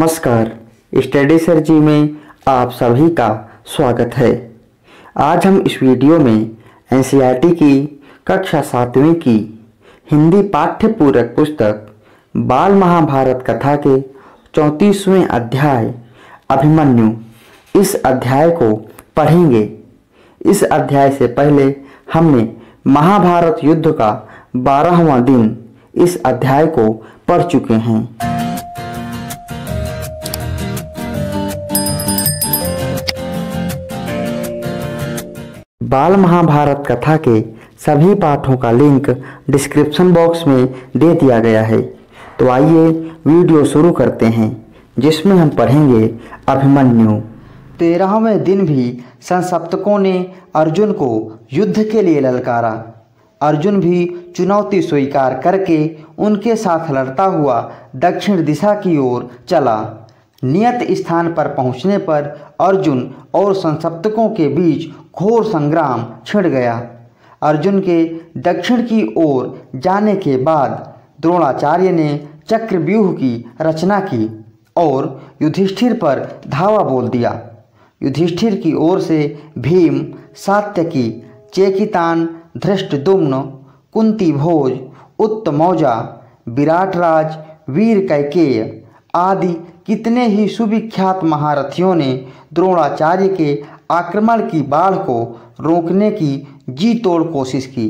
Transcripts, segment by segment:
नमस्कार, स्टडी सर्जी में आप सभी का स्वागत है। आज हम इस वीडियो में एनसीईआरटी की कक्षा 7वीं की हिंदी पाठ्य पूरक पुस्तक बाल महाभारत कथा के 34वें अध्याय अभिमन्यु इस अध्याय को पढ़ेंगे। इस अध्याय से पहले हमने महाभारत युद्ध का 12वां दिन इस अध्याय को पढ़ चुके हैं। बाल महाभारत कथा के सभी पाठों का लिंक डिस्क्रिप्शन बॉक्स में दे दिया गया है। तो आइए वीडियो शुरू करते हैं, जिसमें हम पढ़ेंगे अभिमन्यु। 13वें दिन भी संसप्तकों ने अर्जुन को युद्ध के लिए ललकारा। अर्जुन भी चुनौती स्वीकार करके उनके साथ लड़ता हुआ दक्षिण दिशा की ओर चला। नियत स्थान पर पहुंचने पर अर्जुन और संसप्तकों के बीच घोर संग्राम छिड़ गया। अर्जुन के दक्षिण की ओर जाने के बाद द्रोणाचार्य ने चक्रव्यूह की रचना की और युधिष्ठिर पर धावा बोल दिया। युधिष्ठिर की ओर से भीम, सात्यकी, चेकितान, धृष्टद्युम्न, कुंती भोज, उत्तमौजा, विराटराज, वीर कैकेय आदि कितने ही सुविख्यात महारथियों ने द्रोणाचार्य के आक्रमण की बाढ़ को रोकने की जी तोड़ कोशिश की।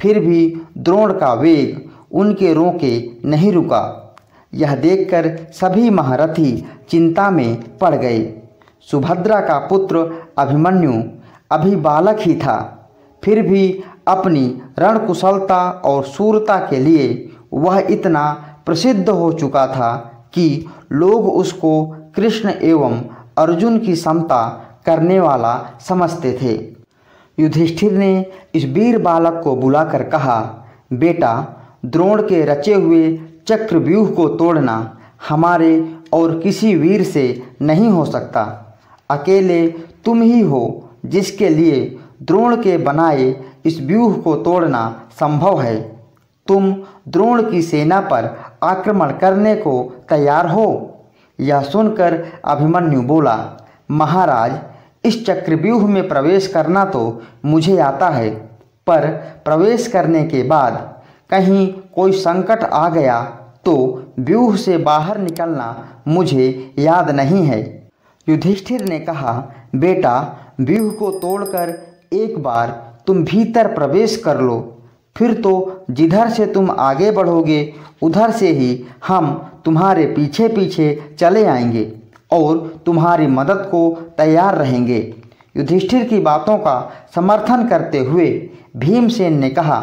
फिर भी द्रोण का वेग उनके रोके नहीं रुका। यह देखकर सभी महारथी चिंता में पड़ गए। सुभद्रा का पुत्र अभिमन्यु अभी बालक ही था, फिर भी अपनी रणकुशलता और शूरता के लिए वह इतना प्रसिद्ध हो चुका था कि लोग उसको कृष्ण एवं अर्जुन की समता करने वाला समझते थे। युधिष्ठिर ने इस वीर बालक को बुलाकर कहा, बेटा, द्रोण के रचे हुए चक्रव्यूह को तोड़ना हमारे और किसी वीर से नहीं हो सकता। अकेले तुम ही हो जिसके लिए द्रोण के बनाए इस व्यूह को तोड़ना संभव है। तुम द्रोण की सेना पर आक्रमण करने को तैयार हो? यह सुनकर अभिमन्यु बोला, महाराज, इस चक्रव्यूह में प्रवेश करना तो मुझे आता है, पर प्रवेश करने के बाद कहीं कोई संकट आ गया तो व्यूह से बाहर निकलना मुझे याद नहीं है। युधिष्ठिर ने कहा, बेटा, व्यूह को तोड़कर एक बार तुम भीतर प्रवेश कर लो, फिर तो जिधर से तुम आगे बढ़ोगे उधर से ही हम तुम्हारे पीछे पीछे चले आएंगे और तुम्हारी मदद को तैयार रहेंगे। युधिष्ठिर की बातों का समर्थन करते हुए भीमसेन ने कहा,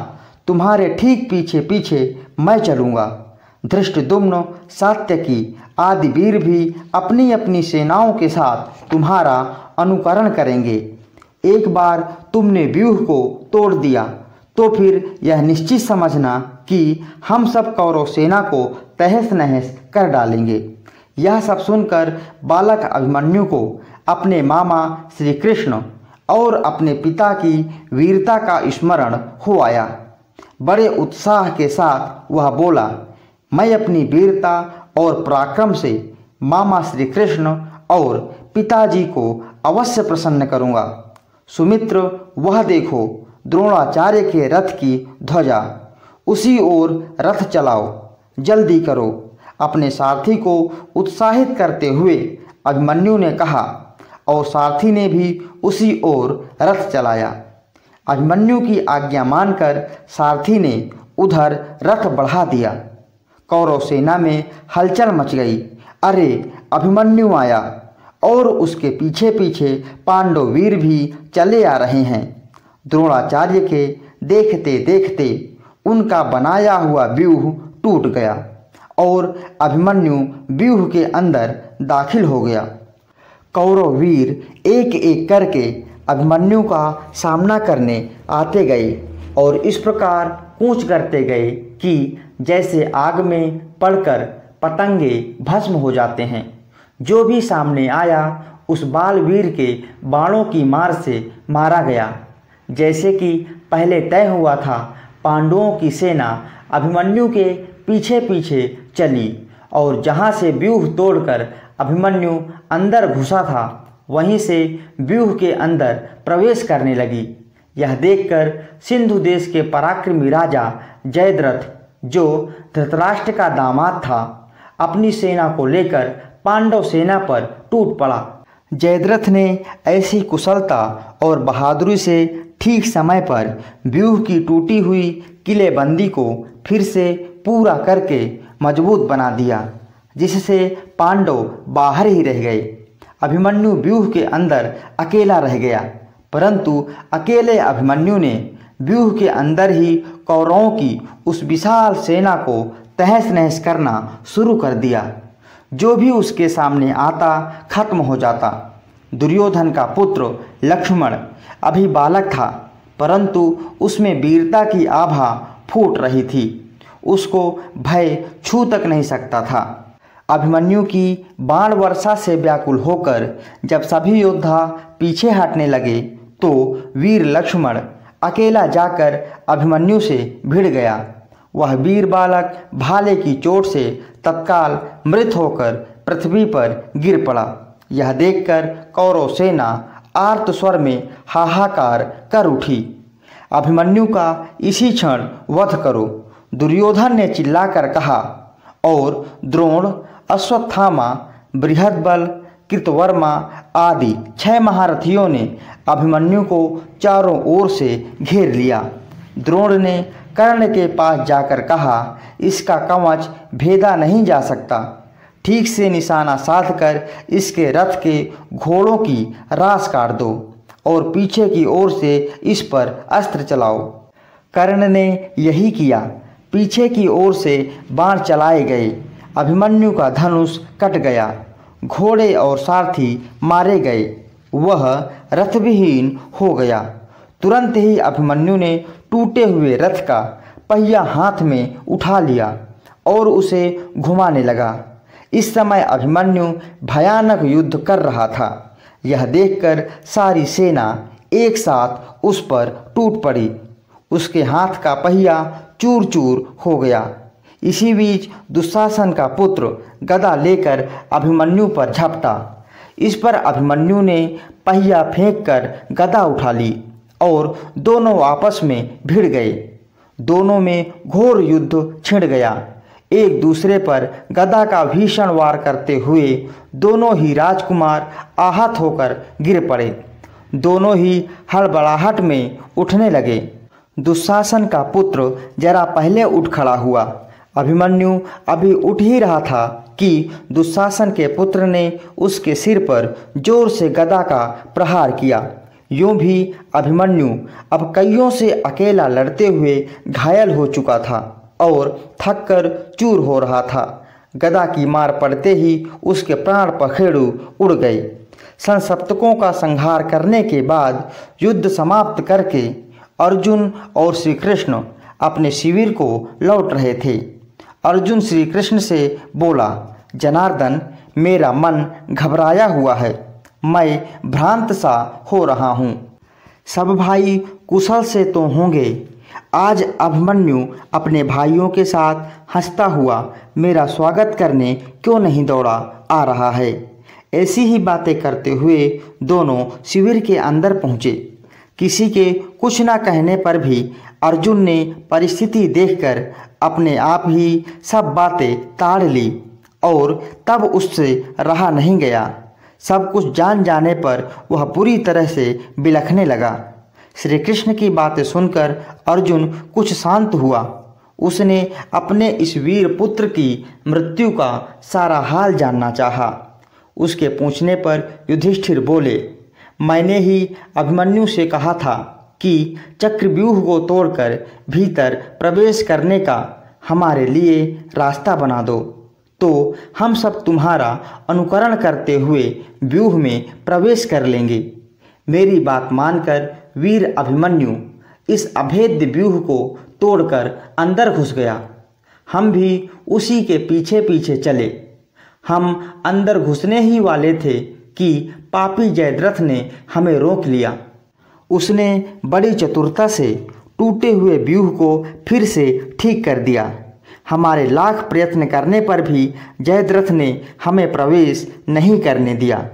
तुम्हारे ठीक पीछे पीछे मैं चलूँगा। धृष्टद्युम्न, सात्यकी आदि वीर भी अपनी अपनी सेनाओं के साथ तुम्हारा अनुकरण करेंगे। एक बार तुमने व्यूह को तोड़ दिया तो फिर यह निश्चित समझना कि हम सब कौरव सेना को तहस नहस कर डालेंगे। यह सब सुनकर बालक अभिमन्यु को अपने मामा श्री कृष्ण और अपने पिता की वीरता का स्मरण हो आया। बड़े उत्साह के साथ वह बोला, मैं अपनी वीरता और पराक्रम से मामा श्री कृष्ण और पिताजी को अवश्य प्रसन्न करूँगा। सुमित्र, वह देखो द्रोणाचार्य के रथ की ध्वजा, उसी ओर रथ चलाओ, जल्दी करो। अपने सारथी को उत्साहित करते हुए अभिमन्यु ने कहा और सारथी ने भी उसी ओर रथ चलाया। अभिमन्यु की आज्ञा मानकर सारथी ने उधर रथ बढ़ा दिया। कौरव सेना में हलचल मच गई। अरे, अभिमन्यु आया और उसके पीछे पीछे पांडव वीर भी चले आ रहे हैं। द्रोणाचार्य के देखते देखते उनका बनाया हुआ व्यूह टूट गया और अभिमन्यु व्यूह के अंदर दाखिल हो गया। कौरव वीर एक एक करके अभिमन्यु का सामना करने आते गए और इस प्रकार कूच करते गए कि जैसे आग में पड़कर पतंगे भस्म हो जाते हैं। जो भी सामने आया उस बालवीर के बाणों की मार से मारा गया। जैसे कि पहले तय हुआ था, पांडवों की सेना अभिमन्यु के पीछे पीछे चली और जहाँ से व्यूह तोड़कर अभिमन्यु अंदर घुसा था वहीं से व्यूह के अंदर प्रवेश करने लगी। यह देखकर सिंधु देश के पराक्रमी राजा जयद्रथ, जो धृतराष्ट्र का दामाद था, अपनी सेना को लेकर पांडव सेना पर टूट पड़ा। जयद्रथ ने ऐसी कुशलता और बहादुरी से ठीक समय पर व्यूह की टूटी हुई किलेबंदी को फिर से पूरा करके मजबूत बना दिया, जिससे पांडव बाहर ही रह गए। अभिमन्यु व्यूह के अंदर अकेला रह गया, परंतु अकेले अभिमन्यु ने व्यूह के अंदर ही कौरवों की उस विशाल सेना को तहस नहस करना शुरू कर दिया। जो भी उसके सामने आता खत्म हो जाता। दुर्योधन का पुत्र लक्ष्मण अभी बालक था, परंतु उसमें वीरता की आभा फूट रही थी। उसको भय छू तक नहीं सकता था। अभिमन्यु की बाण वर्षा से व्याकुल होकर जब सभी योद्धा पीछे हटने लगे तो वीर लक्ष्मण अकेला जाकर अभिमन्यु से भिड़ गया। वह वीर बालक भाले की चोट से तत्काल मृत होकर पृथ्वी पर गिर पड़ा। यह देखकर कौरव सेना आर्त स्वर में हाहाकार कर उठी। अभिमन्यु का इसी क्षण वध करो, दुर्योधन ने चिल्लाकर कहा, और द्रोण, अश्वत्थामा, बृहद्बल, कृतवर्मा आदि 6 महारथियों ने अभिमन्यु को चारों ओर से घेर लिया। द्रोण ने कर्ण के पास जाकर कहा, इसका कवच भेदा नहीं जा सकता, ठीक से निशाना साधकर इसके रथ के घोड़ों की रास काट दो और पीछे की ओर से इस पर अस्त्र चलाओ। कर्ण ने यही किया। पीछे की ओर से बाण चलाए गए। अभिमन्यु का धनुष कट गया, घोड़े और सारथी मारे गए, वह रथविहीन हो गया। तुरंत ही अभिमन्यु ने टूटे हुए रथ का पहिया हाथ में उठा लिया और उसे घुमाने लगा। इस समय अभिमन्यु भयानक युद्ध कर रहा था। यह देखकर सारी सेना एक साथ उस पर टूट पड़ी। उसके हाथ का पहिया चूर चूर हो गया। इसी बीच दुशासन का पुत्र गदा लेकर अभिमन्यु पर झपटा। इस पर अभिमन्यु ने पहिया फेंककर गदा उठा ली और दोनों आपस में भिड़ गए। दोनों में घोर युद्ध छिड़ गया। एक दूसरे पर गदा का भीषण वार करते हुए दोनों ही राजकुमार आहत होकर गिर पड़े। दोनों ही हड़बड़ाहट में उठने लगे। दुशासन का पुत्र जरा पहले उठ खड़ा हुआ। अभिमन्यु अभी उठ ही रहा था कि दुशासन के पुत्र ने उसके सिर पर जोर से गदा का प्रहार किया। यूं भी अभिमन्यु अब कईयों से अकेला लड़ते हुए घायल हो चुका था और थककर चूर हो रहा था। गदा की मार पड़ते ही उसके प्राण पखेरु उड़ गए। संसप्तकों का संहार करने के बाद युद्ध समाप्त करके अर्जुन और श्री कृष्ण अपने शिविर को लौट रहे थे। अर्जुन श्री कृष्ण से बोला, जनार्दन, मेरा मन घबराया हुआ है, मैं भ्रांत सा हो रहा हूँ। सब भाई कुशल से तो होंगे। आज अभिमन्यु अपने भाइयों के साथ हंसता हुआ मेरा स्वागत करने क्यों नहीं दौड़ा आ रहा है। ऐसी ही बातें करते हुए दोनों शिविर के अंदर पहुँचे। किसी के कुछ न कहने पर भी अर्जुन ने परिस्थिति देखकर अपने आप ही सब बातें ताड़ ली और तब उससे रहा नहीं गया। सब कुछ जान जाने पर वह बुरी तरह से बिलखने लगा। श्री कृष्ण की बातें सुनकर अर्जुन कुछ शांत हुआ। उसने अपने इस वीर पुत्र की मृत्यु का सारा हाल जानना चाहा। उसके पूछने पर युधिष्ठिर बोले, मैंने ही अभिमन्यु से कहा था कि चक्रव्यूह को तोड़कर भीतर प्रवेश करने का हमारे लिए रास्ता बना दो, तो हम सब तुम्हारा अनुकरण करते हुए व्यूह में प्रवेश कर लेंगे। मेरी बात मानकर वीर अभिमन्यु इस अभेद्य व्यूह को तोड़कर अंदर घुस गया। हम भी उसी के पीछे पीछे चले। हम अंदर घुसने ही वाले थे कि पापी जयद्रथ ने हमें रोक लिया। उसने बड़ी चतुरता से टूटे हुए व्यूह को फिर से ठीक कर दिया। हमारे लाख प्रयत्न करने पर भी जयद्रथ ने हमें प्रवेश नहीं करने दिया।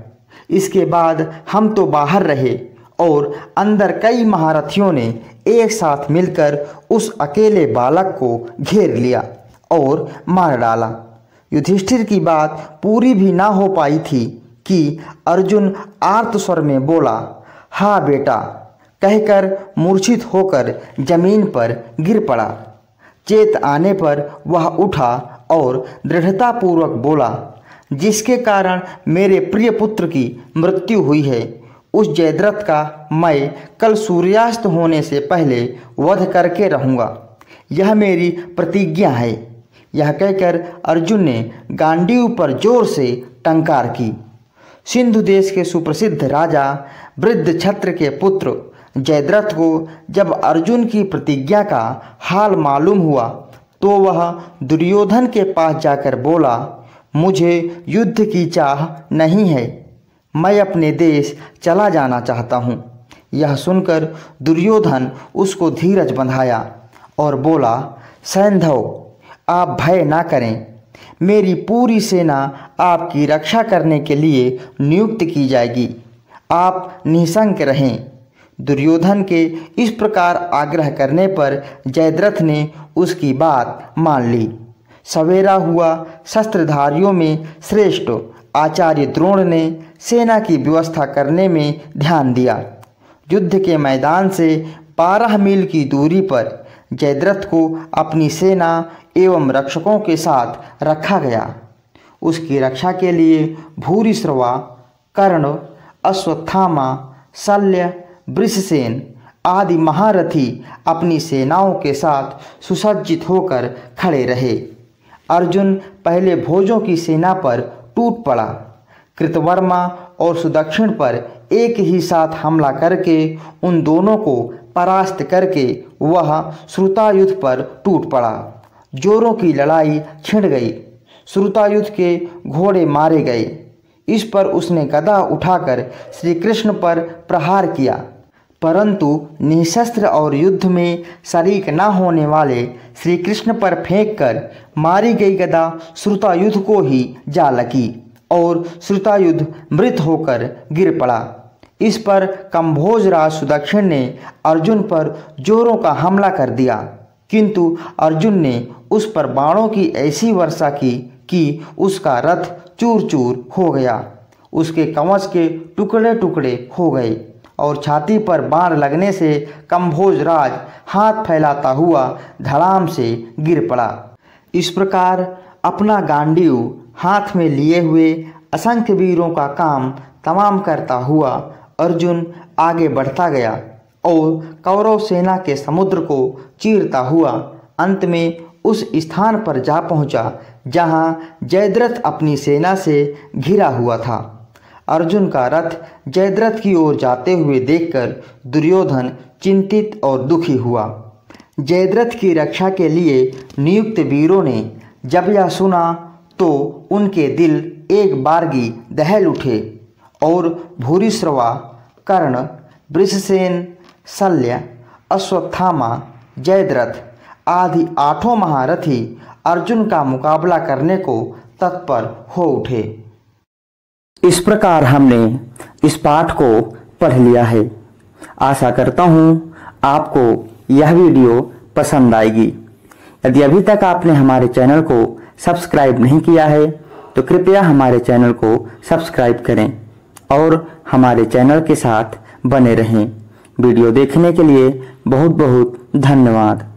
इसके बाद हम तो बाहर रहे और अंदर कई महारथियों ने एक साथ मिलकर उस अकेले बालक को घेर लिया और मार डाला। युधिष्ठिर की बात पूरी भी ना हो पाई थी कि अर्जुन आर्त स्वर में बोला, हाँ बेटा, कहकर मूर्छित होकर जमीन पर गिर पड़ा। चेत आने पर वह उठा और दृढ़तापूर्वक बोला, जिसके कारण मेरे प्रिय पुत्र की मृत्यु हुई है, उस जयद्रथ का मैं कल सूर्यास्त होने से पहले वध करके रहूँगा। यह मेरी प्रतिज्ञा है। यह कहकर अर्जुन ने गांडीव पर जोर से टंकार की। सिंधु देश के सुप्रसिद्ध राजा वृद्धछत्र के पुत्र जयद्रथ को जब अर्जुन की प्रतिज्ञा का हाल मालूम हुआ तो वह दुर्योधन के पास जाकर बोला, मुझे युद्ध की चाह नहीं है, मैं अपने देश चला जाना चाहता हूँ। यह सुनकर दुर्योधन उसको धीरज बंधाया और बोला, सैंधव, आप भय ना करें, मेरी पूरी सेना आपकी रक्षा करने के लिए नियुक्त की जाएगी, आप निसंक रहें। दुर्योधन के इस प्रकार आग्रह करने पर जयद्रथ ने उसकी बात मान ली। सवेरा हुआ। शस्त्रधारियों में श्रेष्ठ आचार्य द्रोण ने सेना की व्यवस्था करने में ध्यान दिया। युद्ध के मैदान से 12 मील की दूरी पर जयद्रथ को अपनी सेना एवं रक्षकों के साथ रखा गया। उसकी रक्षा के लिए भूरिश्रवा, कर्ण, अश्वत्थामा, शल्य, वृषसेन आदि महारथी अपनी सेनाओं के साथ सुसज्जित होकर खड़े रहे। अर्जुन पहले भोजों की सेना पर टूट पड़ा। कृतवर्मा और सुदक्षिण पर एक ही साथ हमला करके उन दोनों को परास्त करके वह श्रुतायुध पर टूट पड़ा। जोरों की लड़ाई छिड़ गई। श्रुतायुध के घोड़े मारे गए। इस पर उसने गदा उठाकर श्री कृष्ण पर प्रहार किया, परंतु निशस्त्र और युद्ध में शरीक न होने वाले श्री कृष्ण पर फेंककर मारी गई गदा श्रुतायुध को ही जा लगी और श्रुतायुध मृत होकर गिर पड़ा। इस पर कंभोजराज सुदक्षिण ने अर्जुन पर जोरों का हमला कर दिया, किंतु अर्जुन ने उस पर बाणों की ऐसी वर्षा की कि उसका रथ चूर चूर हो गया। उसके कवच के टुकड़े टुकड़े हो गए और छाती पर बाण लगने से कंभोजराज हाथ फैलाता हुआ धड़ाम से गिर पड़ा। इस प्रकार अपना गांडीव हाथ में लिए हुए असंख्य वीरों का काम तमाम करता हुआ अर्जुन आगे बढ़ता गया और कौरव सेना के समुद्र को चीरता हुआ अंत में उस स्थान पर जा पहुंचा जहां जयद्रथ अपनी सेना से घिरा हुआ था। अर्जुन का रथ जयद्रथ की ओर जाते हुए देखकर दुर्योधन चिंतित और दुखी हुआ। जयद्रथ की रक्षा के लिए नियुक्त वीरों ने जब यह सुना तो उनके दिल एक बारगी दहल उठे और भूरिश्रवा, कर्ण, वृषसेन, शल्य, अश्वत्थामा, जयद्रथ आदि 8 महारथी अर्जुन का मुकाबला करने को तत्पर हो उठे। इस प्रकार हमने इस पाठ को पढ़ लिया है। आशा करता हूँ आपको यह वीडियो पसंद आएगी। यदि अभी तक आपने हमारे चैनल को सब्सक्राइब नहीं किया है तो कृपया हमारे चैनल को सब्सक्राइब करें और हमारे चैनल के साथ बने रहें। वीडियो देखने के लिए बहुत बहुत धन्यवाद।